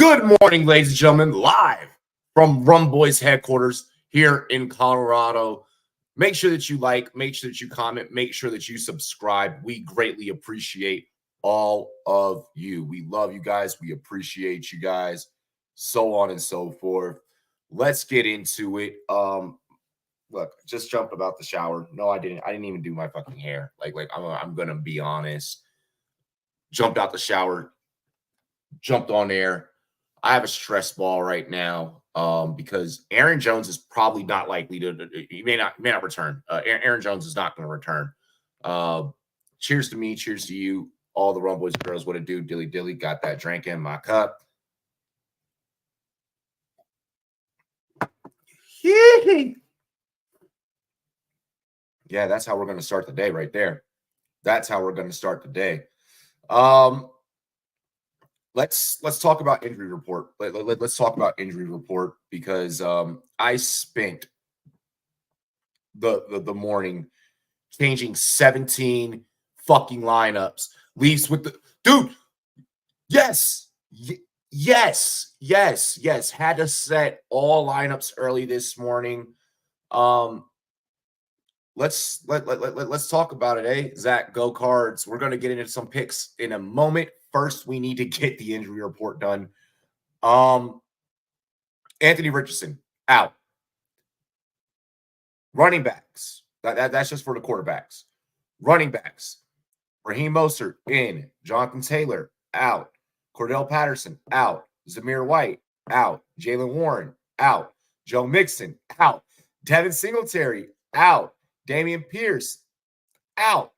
Good morning, ladies and gentlemen, live from Rumboyz headquarters here in Colorado. Make sure that you like, make sure that you comment, make sure that you subscribe. We greatly appreciate all of you. We love you guys. We appreciate you guys, so on and so forth. Let's get into it. Look, just jumped about the shower. No, I didn't. I didn't even do my fucking hair. I'm gonna be honest. Jumped out the shower, jumped on air. I have a stress ball right now because Aaron Jones is probably not likely to. He may not return. Aaron Jones is not going to return. Cheers to me. Cheers to you. All the Rumboyz girls. What it do? Dilly dilly. Got that drink in my cup. Yeah, that's how we're going to start the day right there. That's how we're going to start the day. Let's talk about injury report. Let's talk about injury report because I spent the morning changing 17 fucking lineups. Leafs with the dude. Yes. Had to set all lineups early this morning. Let's talk about it, eh? Zach, go Cards. We're going to get into some picks in a moment. First, we need to get the injury report done. Anthony Richardson, out. Running backs. That's just for the quarterbacks. Running backs. Raheem Mostert, in. Jonathan Taylor, out. Cordell Patterson, out. Zamir White, out. Jaylen Warren, out. Joe Mixon, out. Devin Singletary, out. Dameon Pierce, out.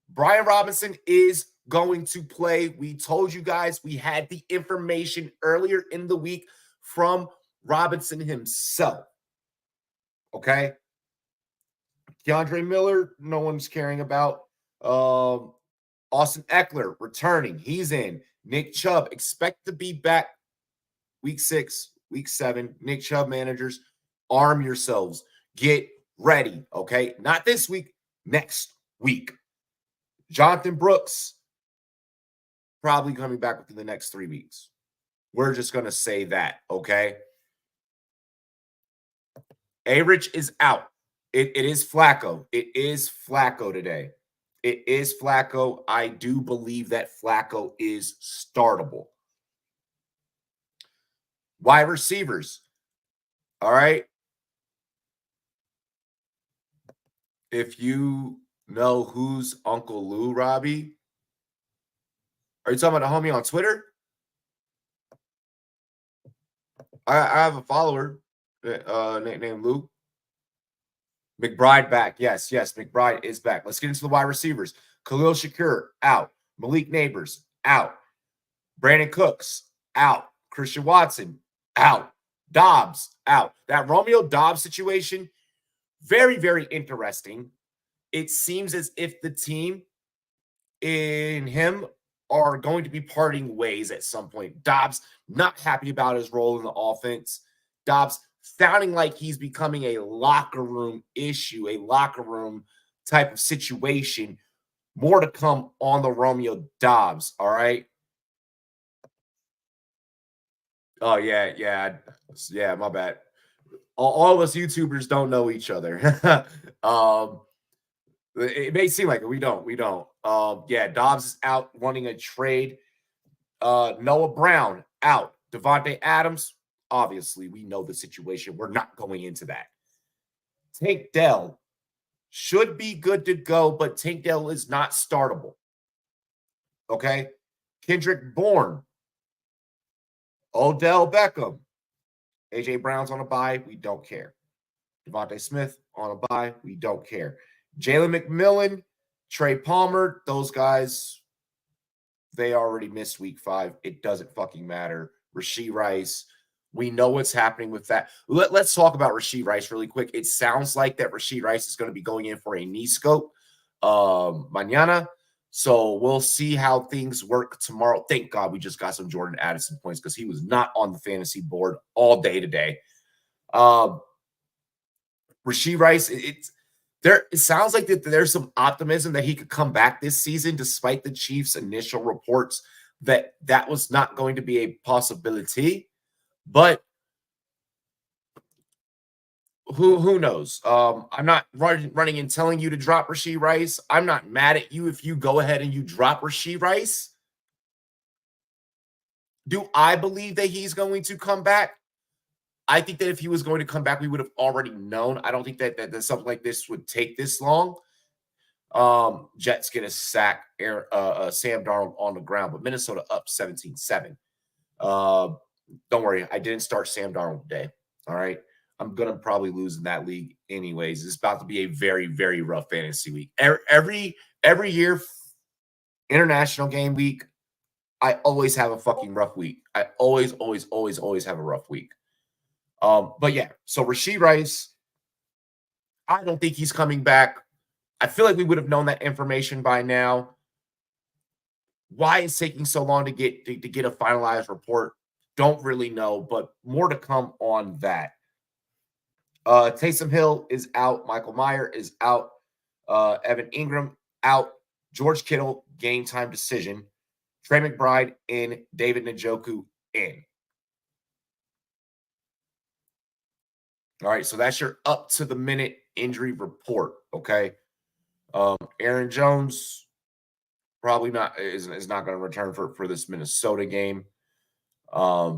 Brian Robinson is going to play. We told you guys we had the information earlier in the week from Robinson himself. Okay? Keandre Miller, no one's caring about. Austin Eckler returning. He's in. Nick Chubb, expect to be back week 6, week 7. Nick Chubb managers, arm yourselves. Get ready, okay? Not this week, next week. Jonathan Brooks, probably coming back within the next 3 weeks. We're just going to say that, okay? A-Rich is out. It is Flacco. It is Flacco today. It is Flacco. I do believe that Flacco is startable. Wide receivers. All right. If you know who's Uncle Lou, Robbie, are you talking about a homie on Twitter? I have a follower named Lou. McBride back. Yes, McBride is back. Let's get into the wide receivers. Khalil Shakur, out. Malik Neighbors, out. Brandon Cooks, out. Christian Watson, out. Dobbs, out. That Romeo Dobbs situation, very, very interesting. It seems as if the team and him are going to be parting ways at some point. Dobbs not happy about his role in the offense. Dobbs sounding like he's becoming a locker room issue, a locker room type of situation. More to come on the Romeo Dobbs, all right? Oh, yeah, my bad. All of us YouTubers don't know each other. It may seem like it. We don't. Yeah, Dobbs is out wanting a trade. Noah Brown out. Devontae Adams, obviously, we know the situation. We're not going into that. Tank Dell should be good to go, but Tank Dell is not startable. Okay? Kendrick Bourne. Odell Beckham. A.J. Brown's on a bye. We don't care. Devontae Smith on a bye. We don't care. Jalen McMillan, Trey Palmer, those guys, they already missed week 5. It doesn't fucking matter. Rashee Rice, we know what's happening with that. Let's talk about Rashee Rice really quick. It sounds like that Rashee Rice is going to be going in for a knee scope mañana. So we'll see how things work tomorrow. Thank God we just got some Jordan Addison points because he was not on the fantasy board all day today. Rashee Rice, it sounds like that there's some optimism that he could come back this season despite the Chiefs' initial reports that was not going to be a possibility, but who knows? I'm not running and telling you to drop Rashee Rice. I'm not mad at you if you go ahead and you drop Rashee Rice. Do I believe that he's going to come back? I think that if he was going to come back, we would have already known. I don't think that something like this would take this long. Jets get a sack, Sam Darnold on the ground, but Minnesota up 17-7. Don't worry, I didn't start Sam Darnold today. All right. I'm going to probably lose in that league anyways. It's about to be a very, very rough fantasy week. Every year, international game week, I always have a fucking rough week. I always have a rough week. But yeah, so Rashee Rice, I don't think he's coming back. I feel like we would have known that information by now. Why it's taking so long to get a finalized report, don't really know, but more to come on that. Taysom Hill is out. Michael Mayer is out. Evan Ingram out. George Kittle, game time decision. Trey McBride in. David Njoku in. All right, so that's your up-to-the-minute injury report, okay? Aaron Jones probably not is not going to return for this Minnesota game. I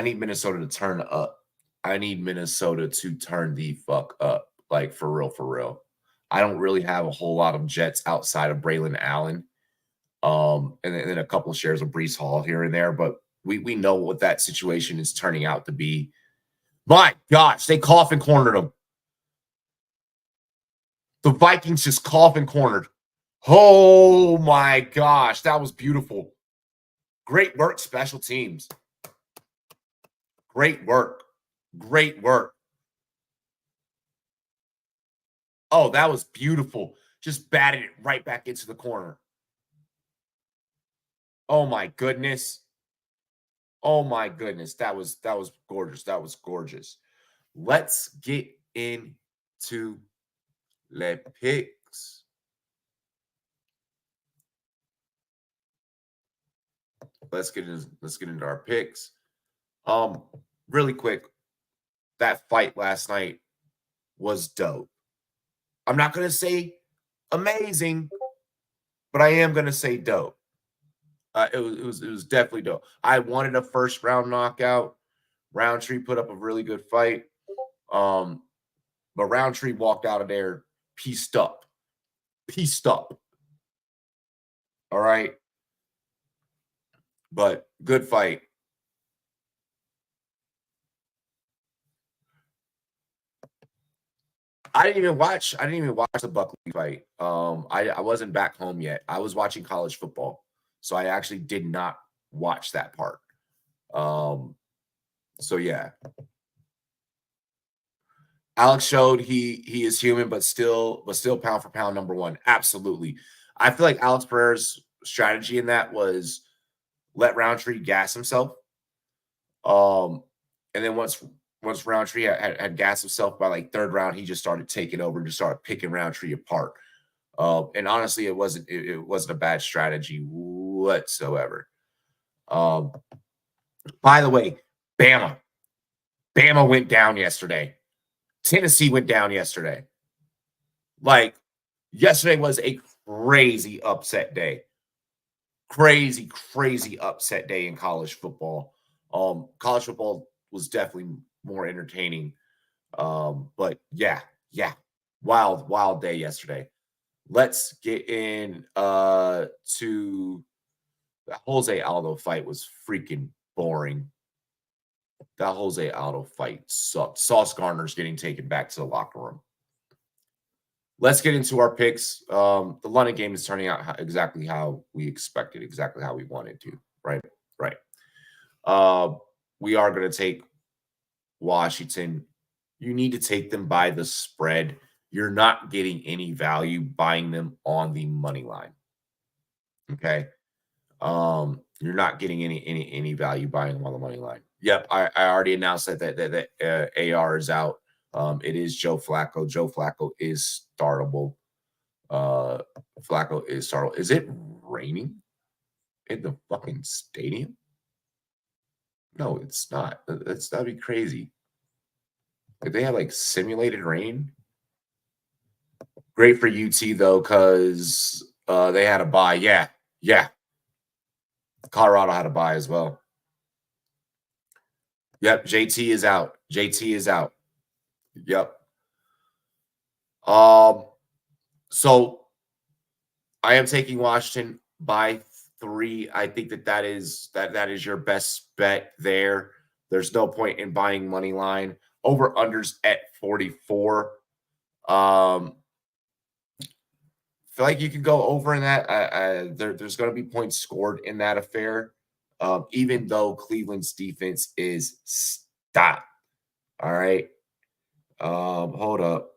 need Minnesota to turn up. I need Minnesota to turn the fuck up, like for real. I don't really have a whole lot of Jets outside of Braylon Allen, and then a couple of shares of Breece Hall here and there, but we know what that situation is turning out to be. My gosh, they cough and cornered them. The Vikings just cough and cornered. Oh my gosh, that was beautiful. Great work, special teams. Great work. Oh, that was beautiful. Just batted it right back into the corner. Oh my goodness. Oh my goodness. That was gorgeous. That was gorgeous. Let's get into the picks. Let's get into our picks. Really quick, that fight last night was dope. I'm not going to say amazing, but I am going to say dope. It was definitely dope. I wanted a first round knockout. Roundtree put up a really good fight. But Roundtree walked out of there pieced up. All right. But good fight. I didn't even watch the Buckley fight. I wasn't back home yet. I was watching college football. So I actually did not watch that part. So yeah. Alex showed he is human, but still pound for pound number one. Absolutely. I feel like Alex Pereira's strategy in that was let Roundtree gas himself. And then once Roundtree had gassed himself by like third round, he just started taking over and just started picking Roundtree apart. And honestly, it wasn't a bad strategy whatsoever. By the way, Bama went down yesterday. Tennessee went down yesterday. Like, yesterday was a crazy upset day. Crazy upset day in college football. College football was definitely more entertaining. But yeah. Wild day yesterday. Let's get in to the Jose Aldo fight was freaking boring. That Jose Aldo fight sucked. Sauce Gardner's getting taken back to the locker room. Let's get into our picks. The London game is turning out exactly how we expected, exactly how we wanted to. Right. We are going to take Washington. You need to take them by the spread. You're not getting any value buying them on the money line. Okay. You're not getting any value buying them on the money line. Yep, I already announced that AR is out. It is Joe Flacco. Joe Flacco is startable. Flacco is startable. Is it raining? in the fucking stadium? No, it's not. That'd be crazy. Like they have like simulated rain. Great for UT though, because they had a bye. Yeah, yeah. Colorado had a bye as well. Yep, JT is out. JT is out. Yep. So I am taking Washington by 3. I think that is your best bet there. There's no point in buying money line. Over unders at 44. Feel like you could go over in that. There's going to be points scored in that affair, even though Cleveland's defense is stop. All right. Hold up.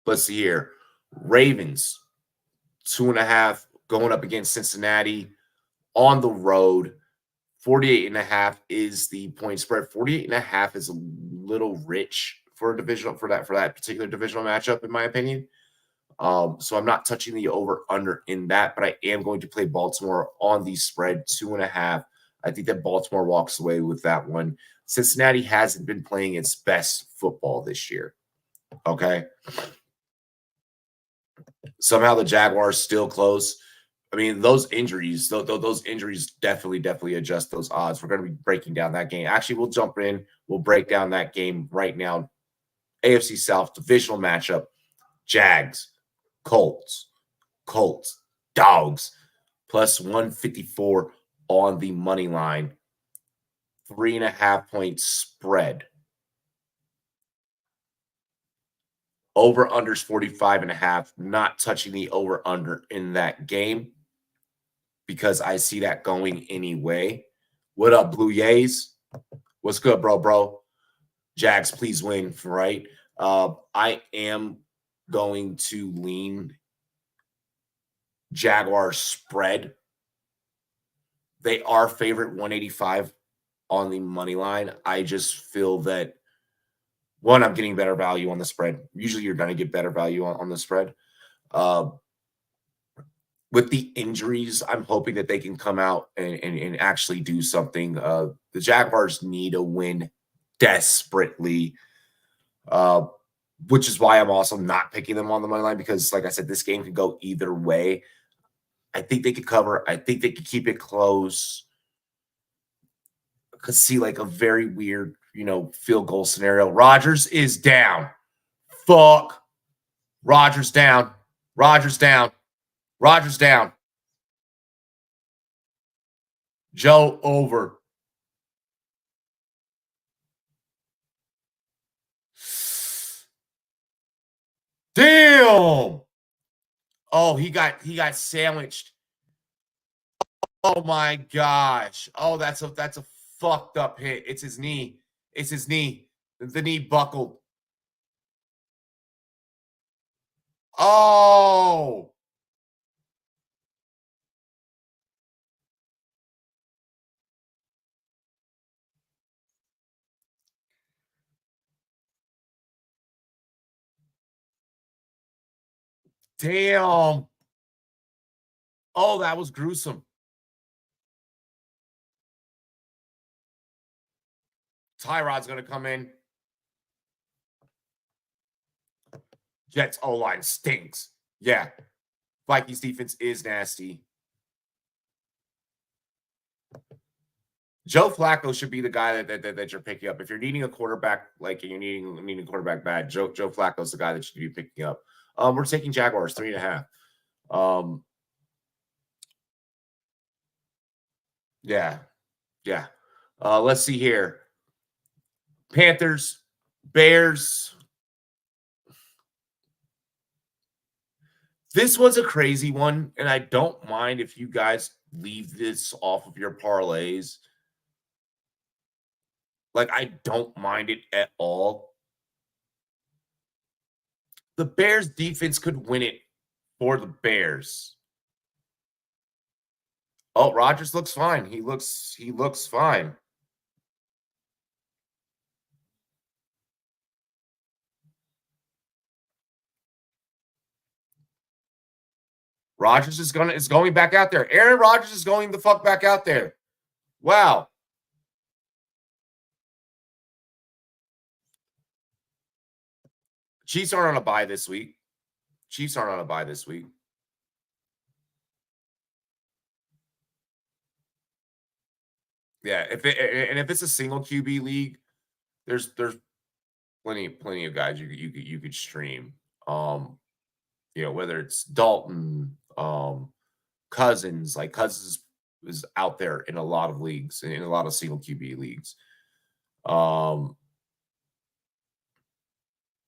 Let's see here. Ravens, 2.5 going up against Cincinnati on the road. 48.5 is the point spread. 48.5 is a little rich for a divisional for that particular divisional matchup, in my opinion. So I'm not touching the over under in that, but I am going to play Baltimore on the spread 2.5. I think that Baltimore walks away with that one. Cincinnati hasn't been playing its best football this year. Okay. Somehow the Jaguars still close. I mean, those injuries definitely adjust those odds. We're going to be breaking down that game. Actually, we'll jump in. We'll break down that game right now. AFC South divisional matchup. Jags, Colts, dogs, plus 154 on the money line. 3.5 point spread. Over unders 45.5. Not touching the over under in that game because I see that going anyway. What up, Blue Jays? What's good, bro? Jags, please win, right? I am going to lean Jaguars spread. They are favorite 185 on the money line. I just feel that, one, I'm getting better value on the spread. Usually you're going to get better value on the spread. With the injuries, I'm hoping that they can come out and actually do something. The Jaguars need a win desperately, which is why I'm also not picking them on the money line because, like I said, this game could go either way. I think they could cover. I think they could keep it close. I could see like a very weird, field goal scenario. Rodgers is down. Fuck. Rodgers down. Joe over. Damn. Oh, he got sandwiched. Oh my gosh. Oh, that's a fucked up hit. It's his knee. The knee buckled. Oh. Damn. Oh, that was gruesome. Tyrod's going to come in. Jets O-line stinks. Yeah. Vikings defense is nasty. Joe Flacco should be the guy that you're picking up. If you're needing a quarterback, and you're needing a quarterback bad, Joe Flacco's the guy that you should be picking up. We're taking Jaguars 3.5. Yeah. Let's see here. Panthers, Bears. This was a crazy one, and I don't mind if you guys leave this off of your parlays. I don't mind it at all. The Bears defense could win it for the Bears. Oh, Rodgers looks fine. He looks fine. Rodgers is going back out there. Aaron Rodgers is going the fuck back out there. Wow. Chiefs aren't on a bye this week. Yeah, if it's a single QB league, there's plenty of guys you could stream. Whether it's Dalton, Cousins, like Cousins is out there in a lot of leagues, in a lot of single QB leagues.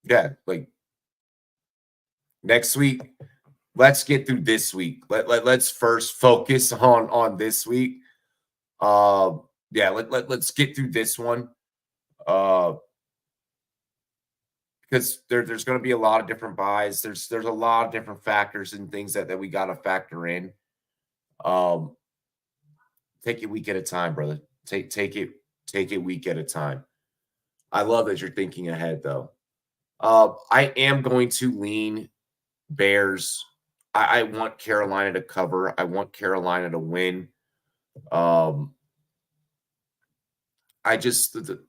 Yeah, like next week, let's get through this week. Let's first focus on this week. Let's get through this one. Because there's going to be a lot of different buys. There's a lot of different factors and things that we got to factor in. Take it week at a time, brother. Take it week at a time. I love that you're thinking ahead, though. I am going to lean Bears. I want Carolina to cover. I want Carolina to win.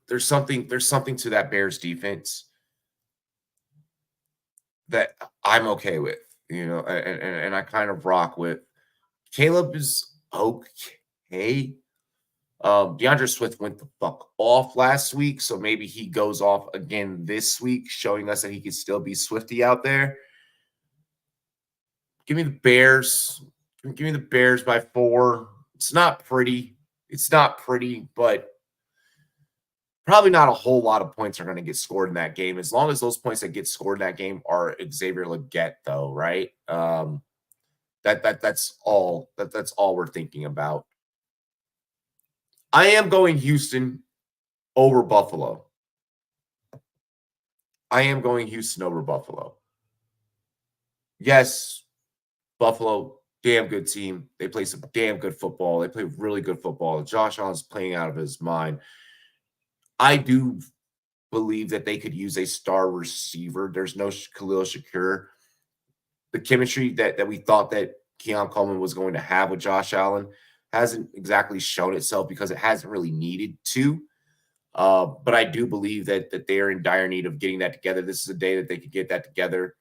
There's something to that Bears defense that I'm okay with, and I kind of rock with. Caleb is okay. DeAndre Swift went the fuck off last week, so maybe he goes off again this week, showing us that he can still be Swifty out there. Give me the Bears. Give me the Bears by 4. It's not pretty, but probably not a whole lot of points are going to get scored in that game. As long as those points that get scored in that game are Xavier Legette, though, right? That's all we're thinking about. I am going Houston over Buffalo. Yes, Buffalo, damn good team. They play some damn good football. They play really good football. Josh Allen's playing out of his mind. I do believe that they could use a star receiver. There's no Khalil Shakir. The chemistry that we thought that Keon Coleman was going to have with Josh Allen hasn't exactly shown itself because it hasn't really needed to. But I do believe that they are in dire need of getting that together. This is a day that they could get that together.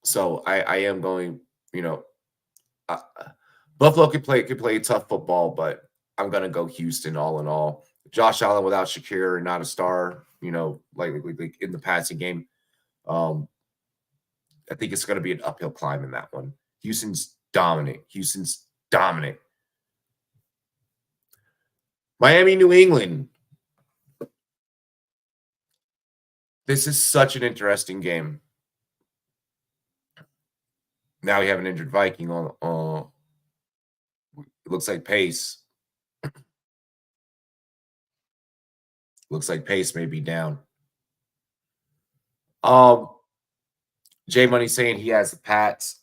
So I am going, Buffalo could play tough football, but I'm going to go Houston all in all. Josh Allen without Shakir and not a star, like in the passing game. I think it's going to be an uphill climb in that one. Houston's dominant. Miami, New England. This is such an interesting game. Now we have an injured Viking on. It looks like Pace. Looks like Pace may be down. J Money saying he has the Pats.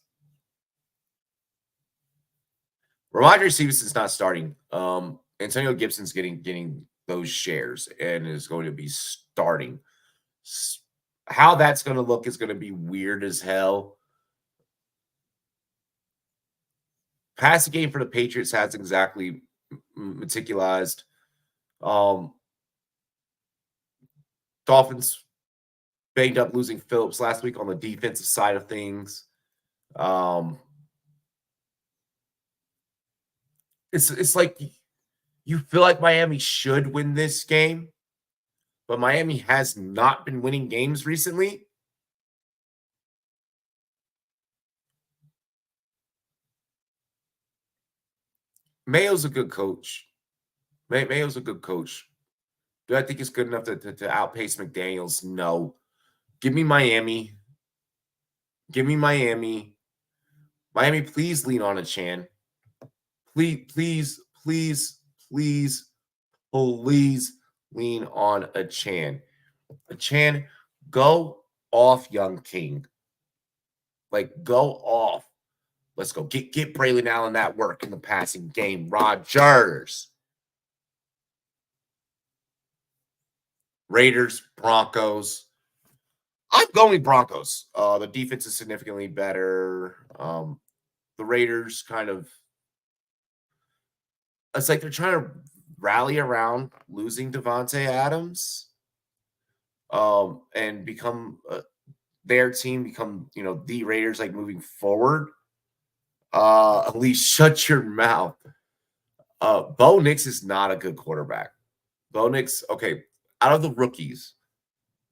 Ramondre Stevenson's not starting. Antonio Gibson's getting those shares and is going to be starting. How that's going to look is going to be weird as hell. Passing game for the Patriots hasn't exactly meticulized. Dolphins banged up losing Phillips last week on the defensive side of things. It's like you feel like Miami should win this game, but Miami has not been winning games recently. Mayo's a good coach. Mayo's a good coach. Do I think it's good enough to outpace McDaniels? No. Give me Miami. Miami, please lean on a Chan. Please lean on a Chan. A Chan, go off, young king. Like, go off. Let's go. Get Braylon Allen that work in the passing game. Rodgers. Raiders, Broncos. I'm going Broncos. The defense is significantly better. The Raiders kind of, it's like they're trying to rally around losing Devontae Adams, and become their team, become the Raiders like moving forward. At least shut your mouth. Bo Nix is not a good quarterback. Bo Nix, okay, out of the rookies,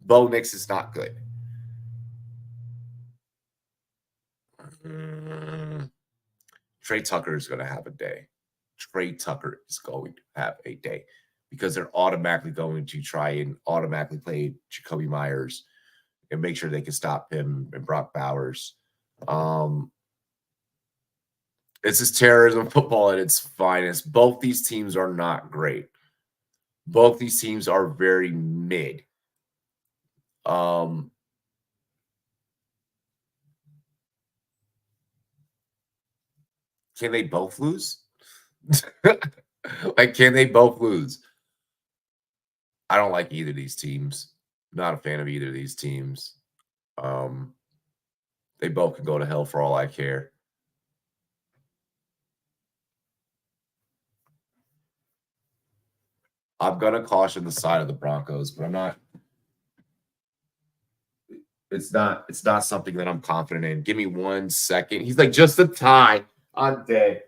Bo Nix is not good. Trey Tucker is going to have a day. Trey Tucker is going to have a day because they're automatically going to try and automatically play Jacoby Myers and make sure they can stop him and Brock Bowers. This is terrorism football at its finest. Both these teams are not great. Both these teams are very mid. Can they both lose? Like, can they both lose? I don't like either of these teams. Not a fan of either of these teams. They both can go to hell for all I care. I'm gonna caution the side of the Broncos, but I'm not. It's not something that I'm confident in. Give me 1 second. He's like, just a tie. I'm dead.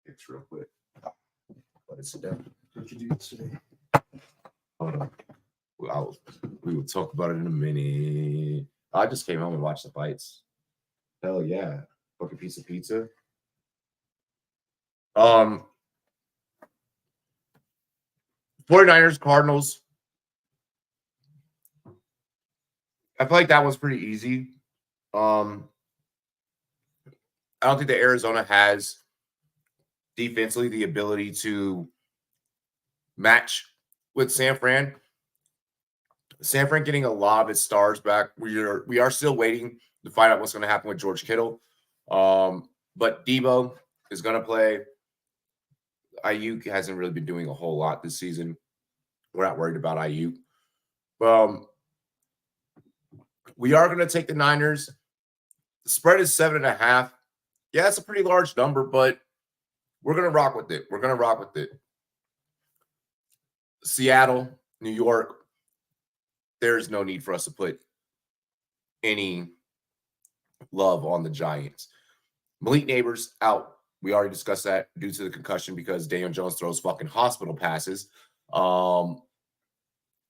It's real quick. Let it sit down. What'd you do today? Hold on. We will talk about it in a minute. I just came home and watched the fights. Hell yeah. Book a piece of pizza. 49ers, Cardinals. I feel like that was pretty easy. I don't think that Arizona has defensively the ability to match with San Fran. San Fran getting a lot of its stars back. We are still waiting to find out what's going to happen with George Kittle. But Debo is going to play. Ayuk hasn't really been doing a whole lot this season. We're not worried about Ayuk. We are going to take the Niners. The spread is 7.5. Yeah, it's a pretty large number, but we're going to rock with it. We're going to rock with it. Seattle, New York, there's no need for us to put any love on the Giants. Malik Neighbors out. We already discussed that due to the concussion because Daniel Jones throws fucking hospital passes. We're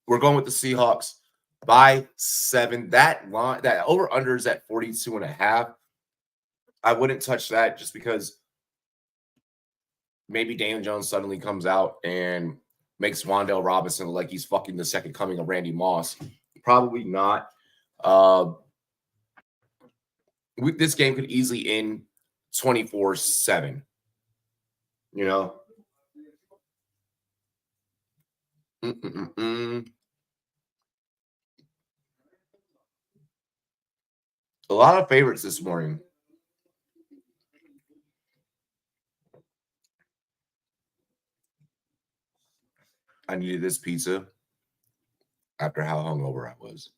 going with the Seahawks by 7. That line, that over-under is at 42.5. I wouldn't touch that just because maybe Daniel Jones suddenly comes out and makes Wan'Dale Robinson look like he's fucking the second coming of Randy Moss. Probably not. This game could easily end 24-7. You know? A lot of favorites this morning. I needed this pizza after how hungover I was.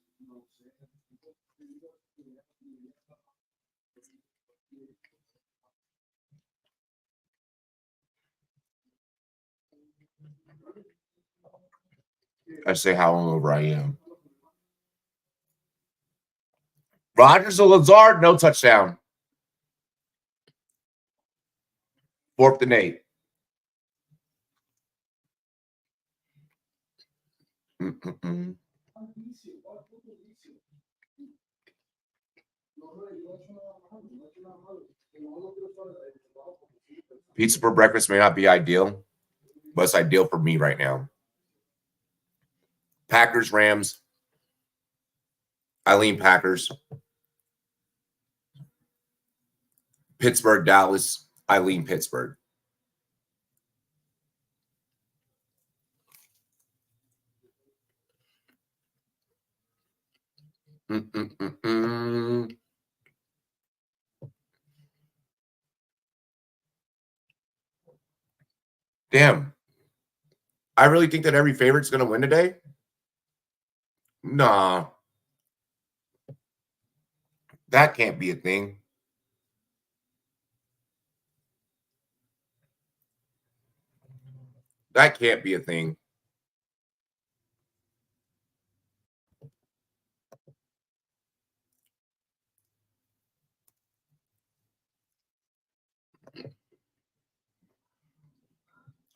I say how hungover I am. Rodgers or Lazard, no touchdown. 4th and 8. Pizza for breakfast may not be ideal, but it's ideal for me right now. Packers, Rams. I lean Packers. Pittsburgh, Dallas. I lean Pittsburgh. Damn. I really think that every favorite's going to win today? Nah. That can't be a thing. That can't be a thing.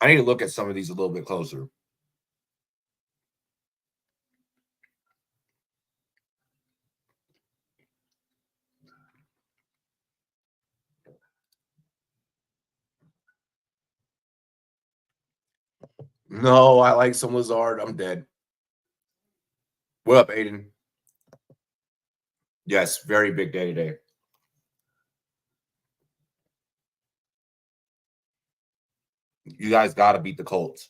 I need to look at some of these a little bit closer. No, I like some Lazard. I'm dead. What up, Aiden? Yes, very big day today. You guys got to beat the Colts.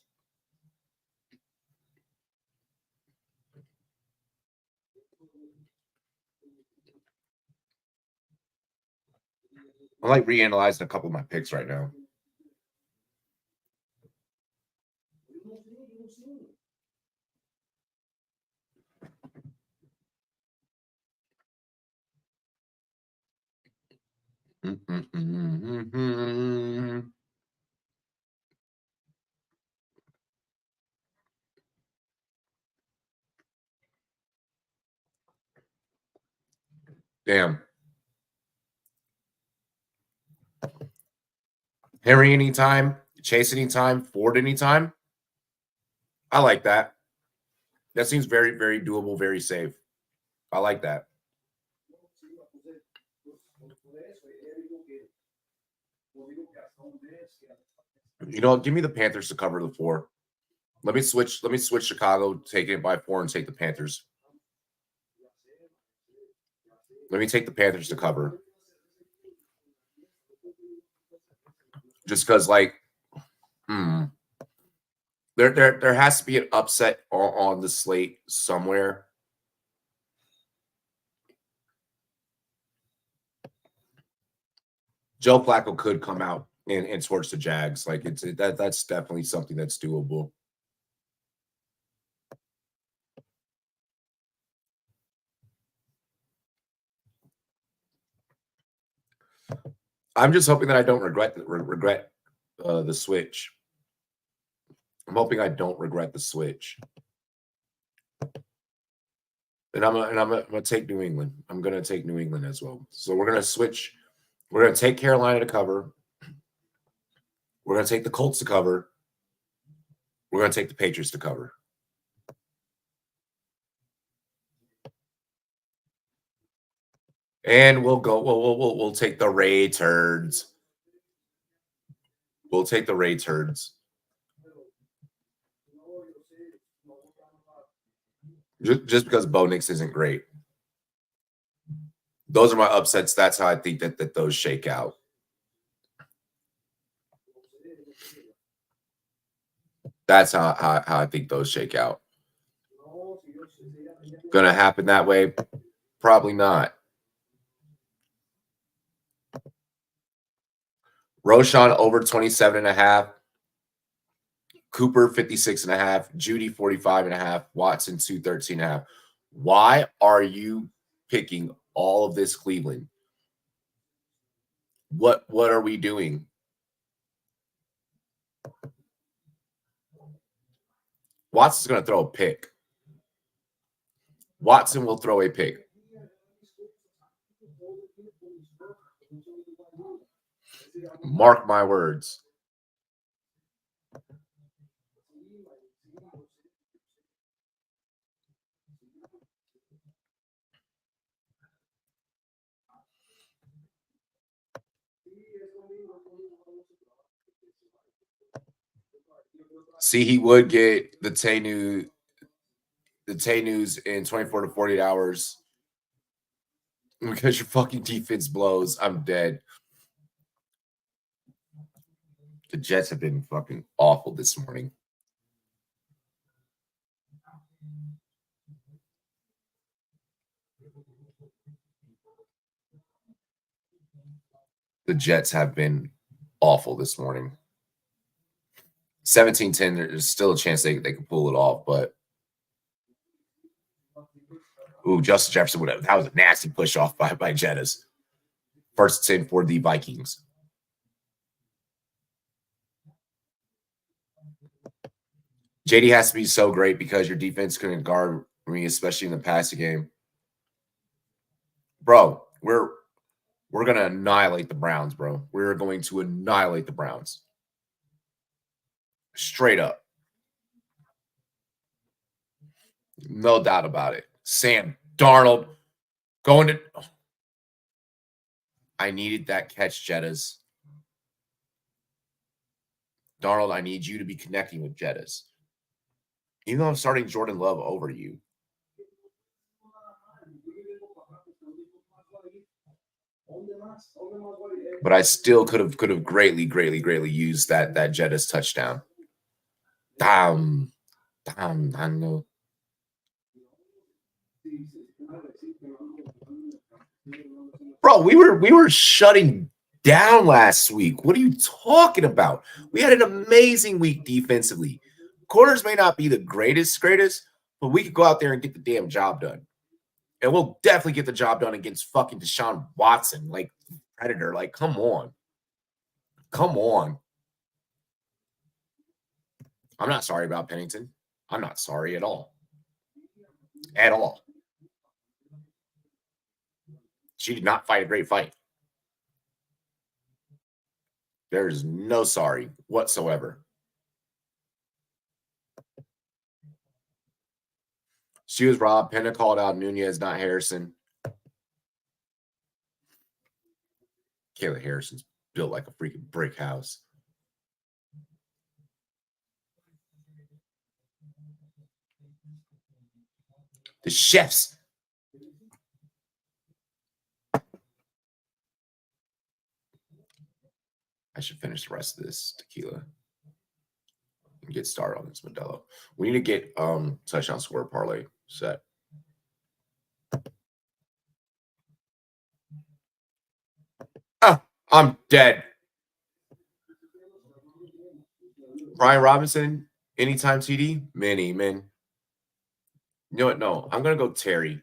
I'm like reanalyzing a couple of my picks right now. Damn. Henry anytime, Chase anytime, Ford anytime. I like that. That seems very, very doable, very safe. I like that. You know, give me the Panthers to cover the 4. Let me switch Chicago, taking it by 4, and take the Panthers. Let me take the Panthers to cover. Just because, like, there has to be an upset on the slate somewhere. Joe Flacco could come out and torch the Jags. Like that's definitely something that's doable. I'm just hoping that I don't regret the switch. I'm hoping I don't regret the switch. And I'm gonna take New England. I'm gonna take New England as well. So we're gonna switch. We're gonna take Carolina to cover. We're gonna take the Colts to cover. We're gonna take the Patriots to cover. And we'll go. We'll take the Raiders. We'll take the Raiders. Just because Bo Nix isn't great. Those are my upsets. That's how I think that those shake out. That's how I think those shake out. Gonna happen that way? Probably not. Roshan over 27.5. Cooper 56.5. Judy 45.5. Watson 213.5. Why are you picking all of this Cleveland? What are we doing? Watson's going to throw a pick. Watson will throw a pick. Mark my words. See, he would get the Tay news in 24 to 48 hours because your fucking defense blows. I'm dead. The Jets have been fucking awful this morning. The Jets have been awful this morning. 17-10, there's still a chance they can pull it off, but ooh, Justin Jefferson would have. That was a nasty push off by Jettas. First and 10 for the Vikings. JD has to be so great because your defense couldn't guard me, especially in the passing game. Bro, we're gonna annihilate the Browns, bro. We're going to annihilate the Browns. Straight up. No doubt about it. Sam Darnold going to. Oh. I needed that catch, Jettas. Darnold, I need you to be connecting with Jettas. Even though I'm starting Jordan Love over you. But I still could have greatly used that Jettas touchdown. Damn. Bro, we were shutting down last week. What are you talking about? We had an amazing week defensively. Corners may not be the greatest, but we could go out there and get the damn job done. And we'll definitely get the job done against fucking Deshaun Watson, like Predator. Like, come on. Come on. I'm not sorry about Pennington. I'm not sorry at all. At all. She did not fight a great fight. There's no sorry whatsoever. She was robbed. Pena called out Nunez, not Harrison. Kayla Harrison's built like a freaking brick house. The chefs. I should finish the rest of this tequila and get started on this Modelo. We need to get touchdown score parlay set. Ah, I'm dead. Brian Robinson, anytime TD, many, man. You know what? No, I'm gonna go Terry.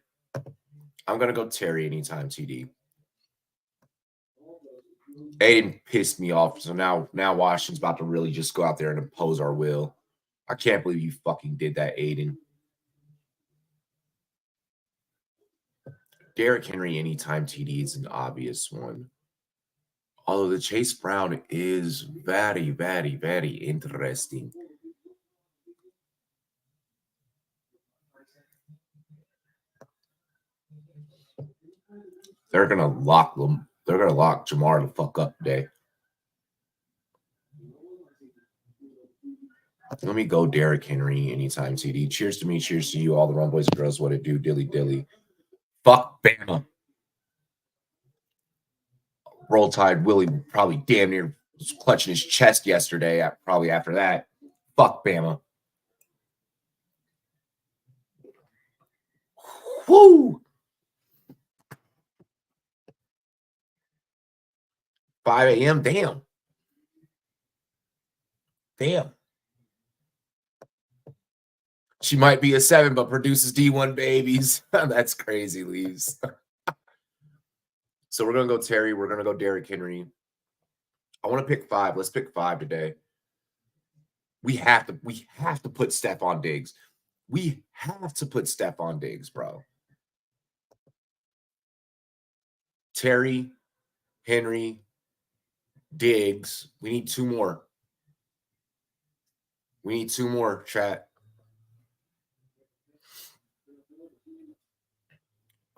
I'm gonna go Terry anytime TD. Aiden pissed me off, so now Washington's about to really just go out there and impose our will. I can't believe you fucking did that, Aiden. Derrick Henry anytime TD is an obvious one. Although the Chase Brown is very, very, very interesting. They're gonna lock them. They're gonna lock Jamar the fuck up today. Let me go Derrick Henry anytime TD. Cheers to me. Cheers to you. All the Rumboyz and girls. What it do? Dilly dilly. Fuck Bama. Roll Tide Willie probably damn near was clutching his chest yesterday. Probably after that. Fuck Bama. Woo! 5 a.m. Damn. Damn. She might be a 7, but produces D1 babies. That's crazy, Leaves. So we're going to go Terry. We're going to go Derrick Henry. I want to pick 5. Let's pick 5 today. We have to put Stephon Diggs. We have to put Stephon Diggs, bro. Terry, Henry, Diggs. We need 2 more. We need 2 more, chat.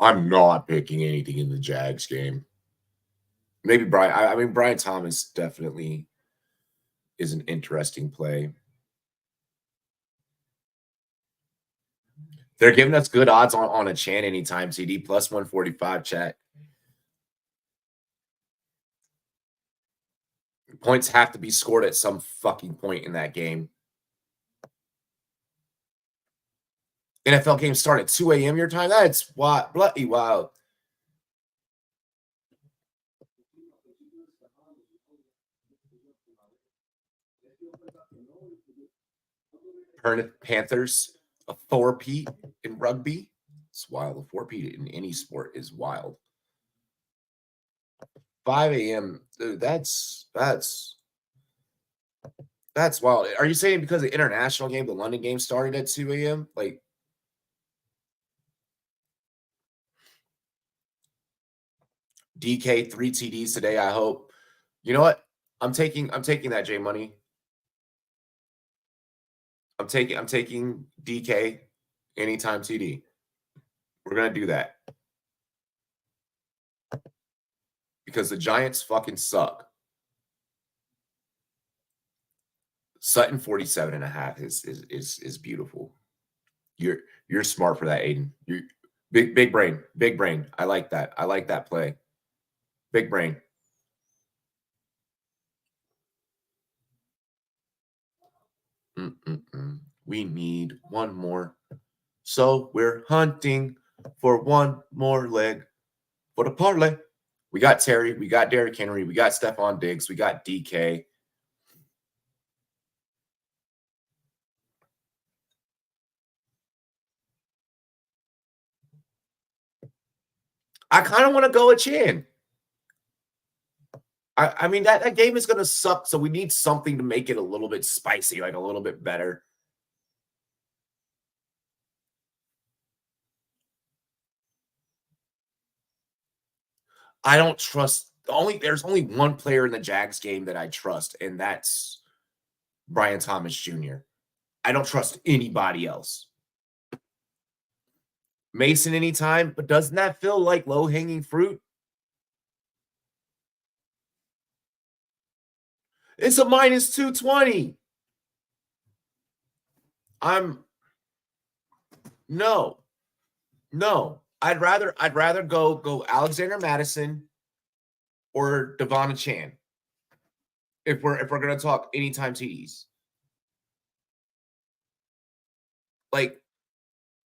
I'm not picking anything in the Jags game. Maybe Brian. I mean, Brian Thomas definitely is an interesting play. They're giving us good odds on a Chan anytime TD, plus 145 chat. Points have to be scored at some fucking point in that game. NFL games start at 2 a.m. your time? That's bloody wild. Panthers, a 4-peat in rugby. It's wild. A 4-peat in any sport is wild. 5 a.m. Dude, that's wild. Are you saying because the international game, the London game started at 2 a.m.? Like, DK 3 TDs today, I hope. You know what? I'm taking that J Money. I'm taking DK anytime TD. We're gonna do that. Because the Giants fucking suck. Sutton 47.5 is beautiful. You're smart for that, Aiden. You big brain. Big brain. I like that. I like that play. Big brain. We need one more. So we're hunting for one more leg for the parlay. We got Terry. We got Derrick Henry. We got Stephon Diggs. We got DK. I kind of want to go with Chan. I mean, that game is going to suck, so we need something to make it a little bit spicy, like a little bit better. I don't trust there's only one player in the Jags game that I trust, and that's Brian Thomas Jr. I don't trust anybody else. Mason anytime, but doesn't that feel like low-hanging fruit? It's a minus 220. No. I'd rather go Alexander Madison or Devon Chan. If we're gonna talk anytime TDs. Like,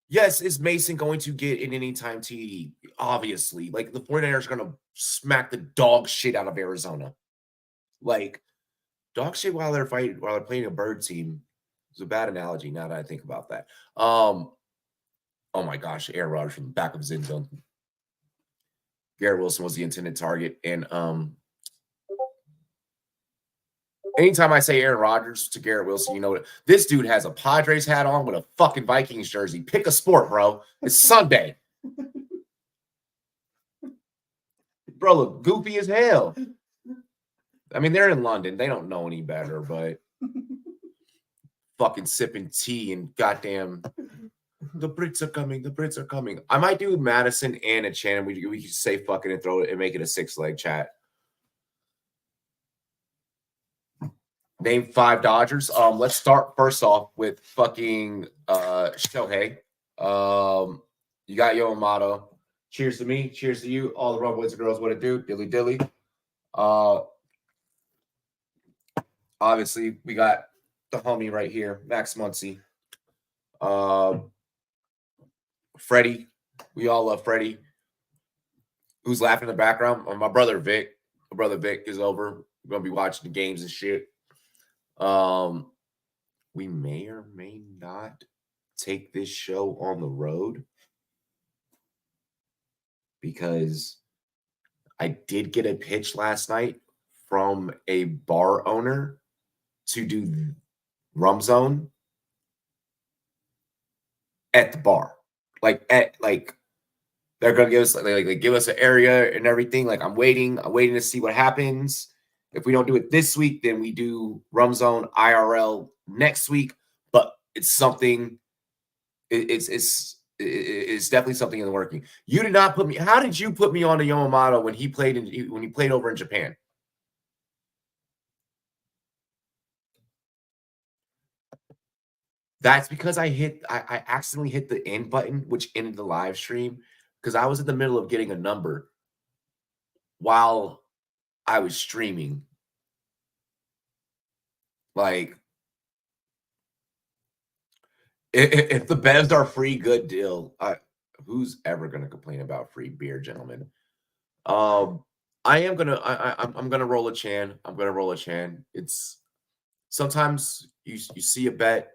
yes, is Mason going to get an anytime TD? Obviously. Like, the 49ers are gonna smack the dog shit out of Arizona. Like, dog shit while they're playing a bird team is a bad analogy now that I think about that. Oh my gosh, Aaron Rodgers from the back of his end zone. Garrett Wilson was the intended target. And anytime I say Aaron Rodgers to Garrett Wilson, you know what? This dude has a Padres hat on with a fucking Vikings jersey. Pick a sport, bro. It's Sunday. Bro, look goofy as hell. I mean, they're in London. They don't know any better, but fucking sipping tea and goddamn the Brits are coming. The Brits are coming. I might do Madison and a Chan. We can say fucking and throw it and make it a 6-leg chat. Name 5 Dodgers. Let's start first off with fucking Shohei. You got Yamamoto. Cheers to me. Cheers to you. All the Rumboyz and girls, what it do? Dilly dilly. Obviously, we got the homie right here, Max Muncy. Freddie. We all love Freddie. Who's laughing in the background? My brother Vic. My brother Vic is over. We're gonna be watching the games and shit. We may or may not take this show on the road because I did get a pitch last night from a bar owner to do Rum Zone at the bar. They're gonna give us give us an area and everything. Like I'm waiting to see what happens. If we don't do it this week, then we do Rum Zone IRL next week. But it's something. It's definitely something in the working. You did not put me. How did you put me on to Yamamoto when he played over in Japan? That's because I accidentally hit the end button, which ended the live stream because I was in the middle of getting a number while I was streaming. Like, if the bevs are free, good deal. Who's ever going to complain about free beer, gentlemen? I am gonna I'm gonna roll a Chan. I'm gonna roll a Chan. It's sometimes you see a bet,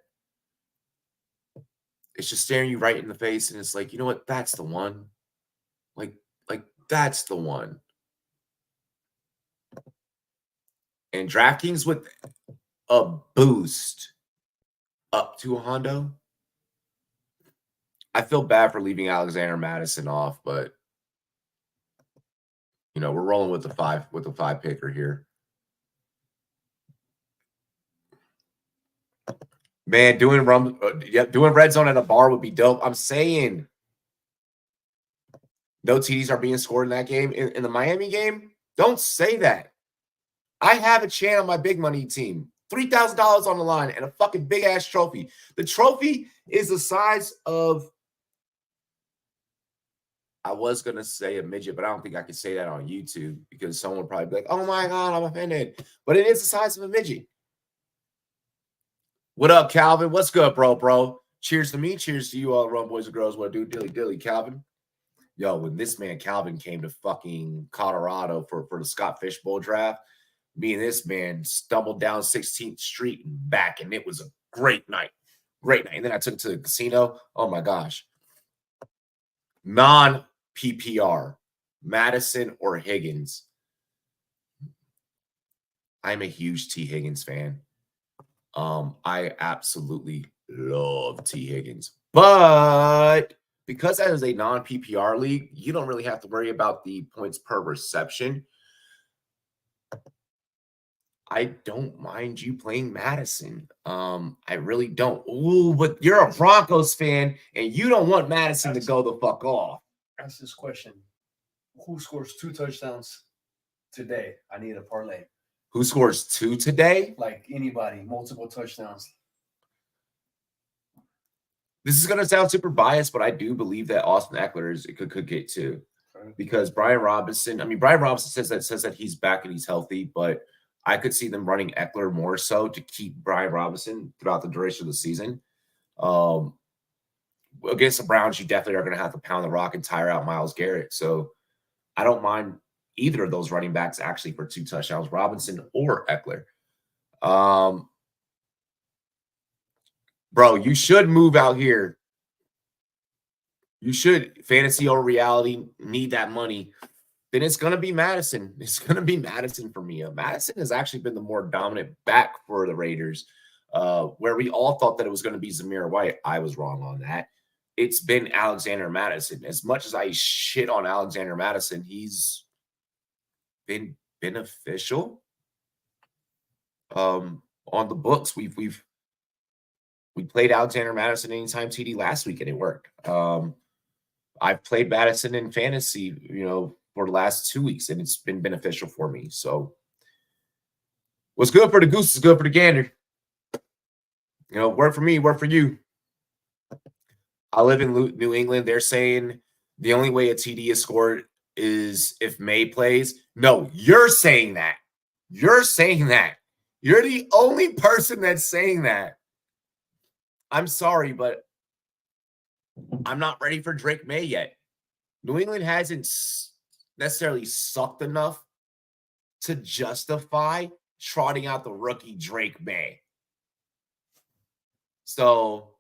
it's just staring you right in the face, and it's like, you know what? That's the one. Like that's the one. And DraftKings with a boost up to a Hondo. I feel bad for leaving Alexander Madison off, but you know, we're rolling with the five picker here. Man, doing red zone at a bar would be dope. I'm saying no TDs are being scored in that game. In the Miami game, don't say that. I have a Chan on my big money team. $3,000 on the line and a fucking big ass trophy. The trophy is the size of, I was going to say a midget, but I don't think I could say that on YouTube because someone would probably be like, oh my God, I'm offended. But it is the size of a midget. What up, Calvin? What's good, bro? Cheers to me. Cheers to you all, Rumboyz and girls. What do? Dilly, Calvin. Yo, when this man Calvin came to fucking Colorado for the Scott Fishbowl draft, me and this man stumbled down 16th Street and back, and it was a great night. Great night. And then I took it to the casino. Oh, my gosh. Non-PPR, Madison or Higgins. I'm a huge T. Higgins fan. I absolutely love T. Higgins. But because that is a non-PPR league, you don't really have to worry about the points per reception. I don't mind you playing Madison. I really don't. Ooh, but you're a Broncos fan, and you don't want Madison to go the fuck off. Ask this question. Who scores 2 touchdowns today? I need a parlay. Who scores 2 today? Like anybody, multiple touchdowns. This is going to sound super biased, but I do believe that Austin Eckler could get 2. Because Brian Robinson says that he's back and he's healthy, but I could see them running Eckler more so to keep Brian Robinson throughout the duration of the season. Against the Browns, you definitely are going to have to pound the rock and tire out Myles Garrett. So I don't mind either of those running backs actually for 2 touchdowns, Robinson or Eckler. Bro, you should move out here. You should fantasy over reality, need that money. Then it's going to be Madison. It's going to be Madison for me. Madison has actually been the more dominant back for the Raiders, where we all thought that it was going to be Zamir White. I was wrong on that. It's been Alexander Madison. As much as I shit on Alexander Madison, he's been beneficial on the books. We played Alexander Madison anytime TD last week, and it worked. I've played Madison in fantasy, for the last 2 weeks, and it's been beneficial for me. So what's good for the goose is good for the gander. Work for me, work for you. I live in New England. They're saying the only way a TD is scored is if May plays. No, you're saying that. You're saying that. You're the only person that's saying that. I'm sorry, but I'm not ready for Drake May yet. New England hasn't necessarily sucked enough to justify trotting out the rookie Drake May. So,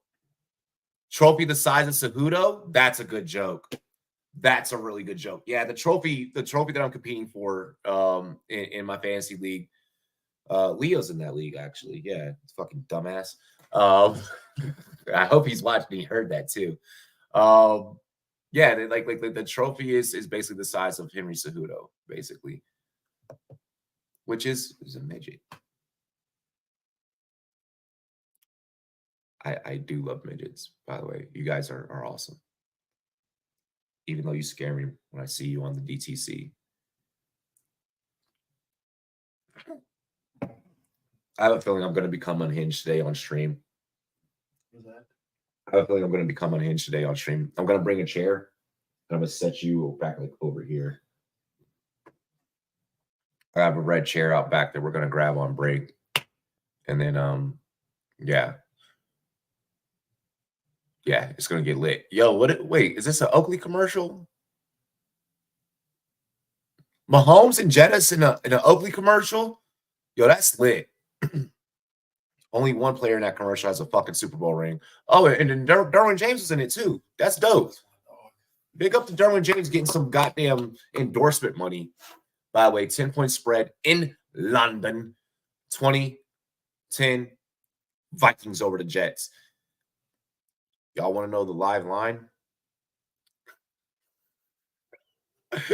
trophy the size of Cejudo, that's a good joke. That's a really good joke. Yeah, the trophy that I'm competing for in my fantasy league, Leo's in that league, actually. Yeah, it's fucking dumbass. I hope he's watching. He heard that too. Yeah, the trophy is basically the size of Henry Cejudo, basically, which is a midget. I do love midgets, by the way. You guys are awesome. Even though you scare me when I see you on the DTC. I have a feeling I'm going to become unhinged today on stream. I have a feeling I'm going to become unhinged today on stream. I'm going to bring a chair. And I'm going to set you back like over here. I have a red chair out back that we're going to grab on break. And then, yeah. Yeah, it's going to get lit. Yo, wait, is this an Oakley commercial? Mahomes and Jettis in an Oakley commercial? Yo, that's lit. Only one player in that commercial has a fucking Super Bowl ring. Oh, and then Derwin James was in it too. That's dope. Big up to Derwin James getting some goddamn endorsement money. By the way, 10-point spread in London. 20-10 Vikings over the Jets. Y'all want to know the live line?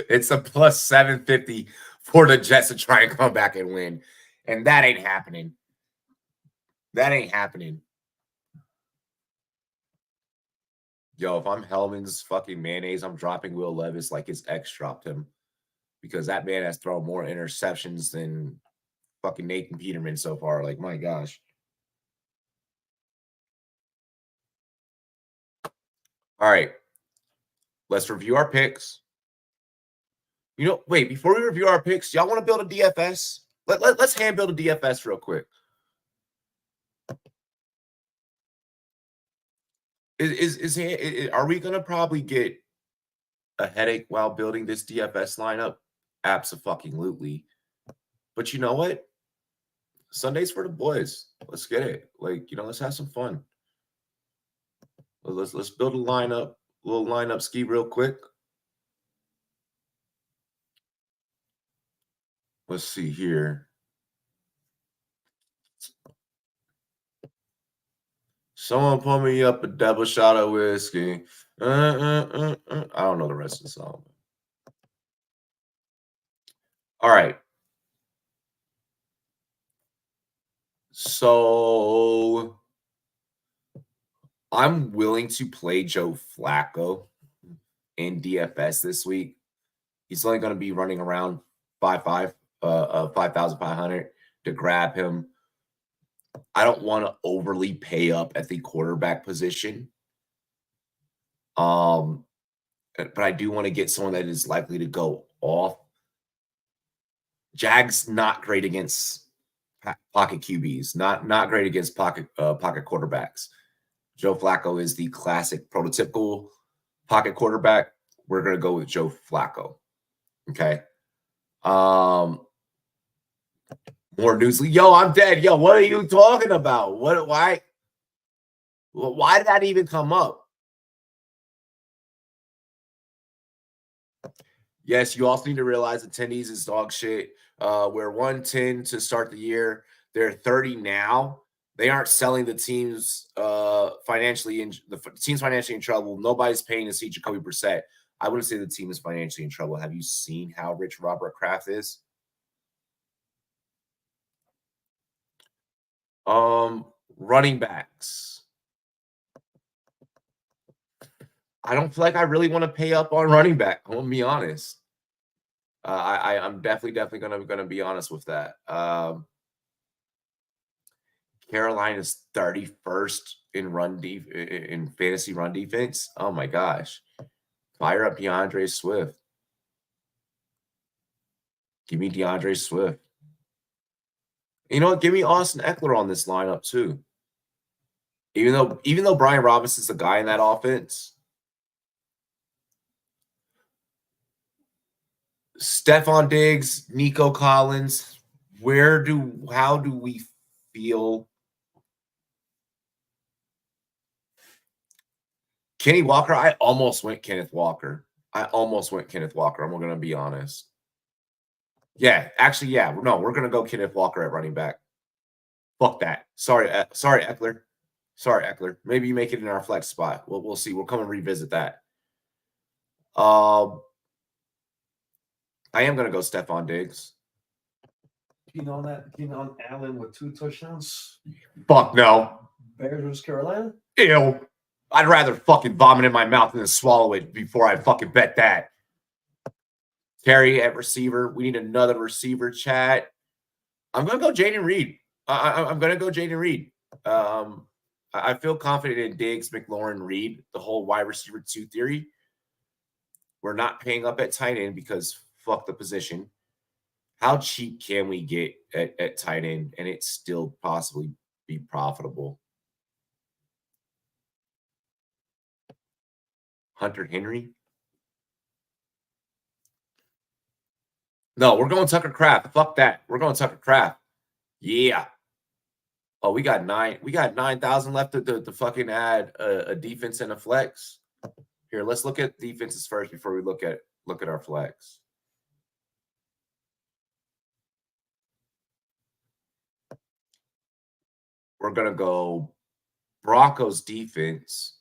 It's a plus 750 for the Jets to try and come back and win. And that ain't happening. That ain't happening. Yo, if I'm Hellman's fucking mayonnaise, I'm dropping Will Levis like his ex dropped him. Because that man has thrown more interceptions than fucking Nathan Peterman so far. Like, my gosh. All right. Let's review our picks. You know, wait, before we review our picks, y'all want to build a DFS? Let's hand build a DFS real quick. Are we going to probably get a headache while building this DFS lineup? Absolutely. But you know what? Sunday's for the boys. Let's get it. Like, you know, let's have some fun. Let's build a little lineup ski real quick. Let's see here. Someone pour me up a double shot of whiskey. I don't know the rest of the song. All right. So I'm willing to play Joe Flacco in DFS this week. He's only going to be running around 5,500 to grab him. I don't want to overly pay up at the quarterback position. But I do want to get someone that is likely to go off. Jags not great against pocket QBs, not great against pocket quarterbacks. Joe Flacco is the classic prototypical pocket quarterback. We're going to go with Joe Flacco. Okay. More newsly. Yo, I'm dead. Yo, what are you talking about? Why did that even come up? Yes, you also need to realize attendees is dog shit. We're 110 to start the year. They're 30 now. They aren't selling the teams financially in the team's financially in trouble. Nobody's paying to see Jacoby Brissett. I wouldn't say the team is financially in trouble. Have you seen how rich Robert Kraft is? Running backs. I don't feel like I really want to pay up on running back. I'm gonna be honest. I'm definitely gonna be honest with that. Carolina's 31st in fantasy run defense. Oh my gosh. Fire up DeAndre Swift. Give me DeAndre Swift. You know what? Give me Austin Eckler on this lineup too. Even though Brian Robinson's the guy in that offense. Stephon Diggs, Nico Collins. How do we feel? Kenny Walker, I almost went Kenneth Walker. I'm going to be honest. Yeah, actually, yeah. No, we're going to go Kenneth Walker at running back. Fuck that. Sorry, Eckler. Sorry, Eckler. Maybe you make it in our flex spot. We'll see. We'll come and revisit that. I am going to go Stephon Diggs. Keenan Allen with 2 touchdowns. Fuck no. Bears versus Carolina. Ew. I'd rather fucking vomit in my mouth than swallow it before I fucking bet that. Terry at receiver. We need another receiver, chat. I'm going to go Jaden Reed. I'm going to go Jaden Reed. I feel confident in Diggs, McLaurin, Reed, the whole wide receiver 2 theory. We're not paying up at tight end because fuck the position. How cheap can we get at tight end and it still possibly be profitable? Hunter Henry? No, we're going Tucker Kraft. Fuck that. We're going Tucker Kraft. Yeah. Oh, we got 9,000 left to fucking add a defense and a flex. Here, let's look at defenses first before we look at our flex. We're gonna go Broncos defense.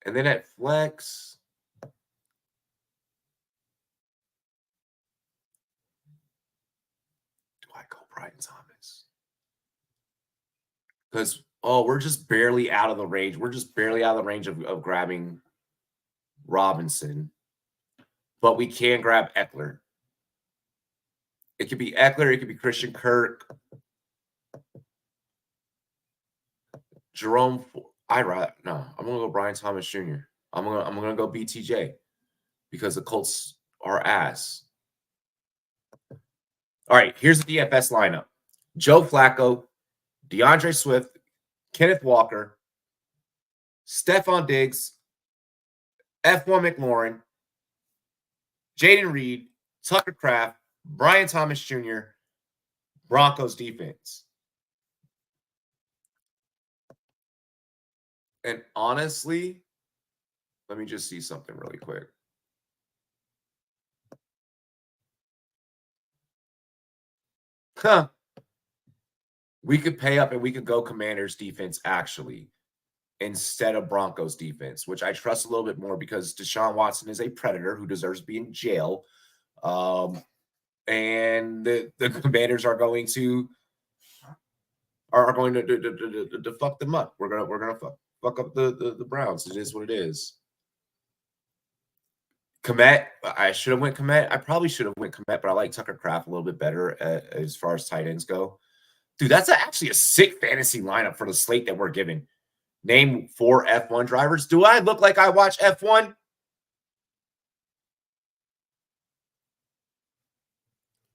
And then at flex, do I go Brian Thomas? Because, we're just barely out of the range. We're just barely out of the range of grabbing Robinson. But we can grab Eckler. It could be Eckler. It could be Christian Kirk. Jerome. I'm gonna go Brian Thomas Jr. I'm gonna go BTJ because the Colts are ass. All right, here's the DFS lineup: Joe Flacco, DeAndre Swift, Kenneth Walker, Stephon Diggs, F1 McLaurin, Jaden Reed, Tucker Kraft, Brian Thomas Jr., Broncos defense. And honestly, let me just see something really quick. We could pay up and we could go Commanders defense actually instead of Broncos defense, which I trust a little bit more because Deshaun Watson is a predator who deserves to be in jail. And the Commanders are going to fuck them up. We're gonna fuck up the Browns. It is what it is. Komet, I should have went Komet. I probably should have went Komet, but I like Tucker Kraft a little bit better as far as tight ends go. Dude, that's actually a sick fantasy lineup for the slate that we're given. Name 4 F1 drivers. Do I look like I watch F1?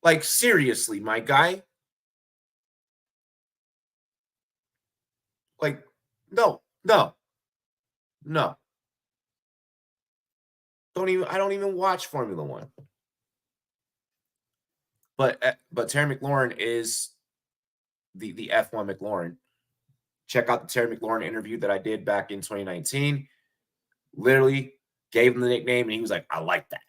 Like, seriously, my guy? Like, no. I don't even watch Formula One. But Terry McLaurin is the F1 McLaurin. Check out the Terry McLaurin interview that I did back in 2019. Literally gave him the nickname, and he was like, I like that.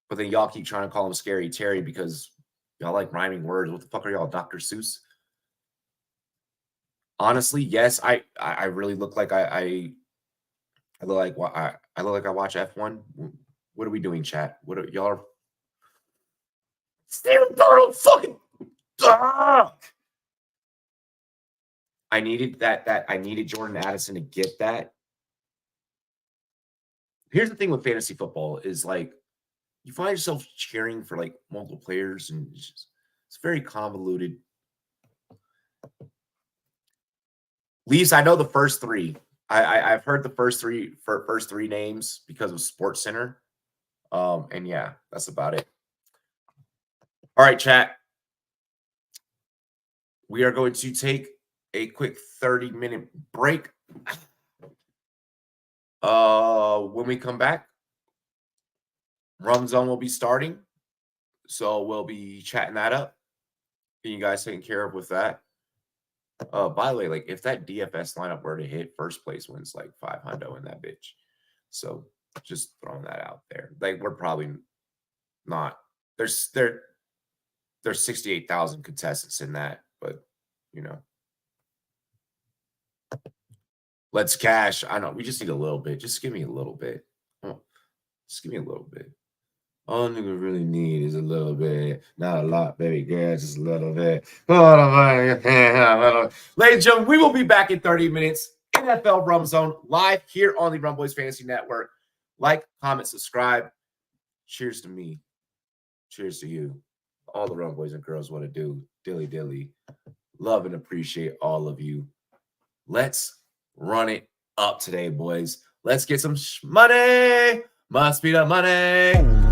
But then y'all keep trying to call him Scary Terry because y'all like rhyming words. What the fuck are y'all, Dr. Seuss? Honestly, yes, I really look like I look like I look like I watch F1. What are we doing, chat? What are y'all? Steven Darnold, fucking. I needed that. I needed Jordan Addison to get that. Here's the thing with fantasy football is like you find yourself cheering for like multiple players, and it's very convoluted. Least I know the first 3. I've heard the first three names because of Sports Center. And yeah, that's about it. All right, chat. We are going to take a quick 30-minute break. When we come back, Rum Zone will be starting. So we'll be chatting that up. Getting you guys taken care of with that. By the way, like if that DFS lineup were to hit, first place wins like $500 in that bitch. So just throwing that out there. Like we're probably not. There's 68,000 contestants in that, but you know. Let's cash. I know we just need a little bit. Just give me a little bit. Oh, just give me a little bit. All nigga really need is a little bit. Not a lot, baby girl, just a little bit. Ladies and gentlemen, we will be back in 30 minutes. NFL Rum Zone live here on the Rumboyz Fantasy Network. Like, comment, subscribe. Cheers to me. Cheers to you. all the Run Boys and girls want to do. Dilly dilly. Love and appreciate all of you. Let's run it up today, boys. Let's get some money. Must be the money.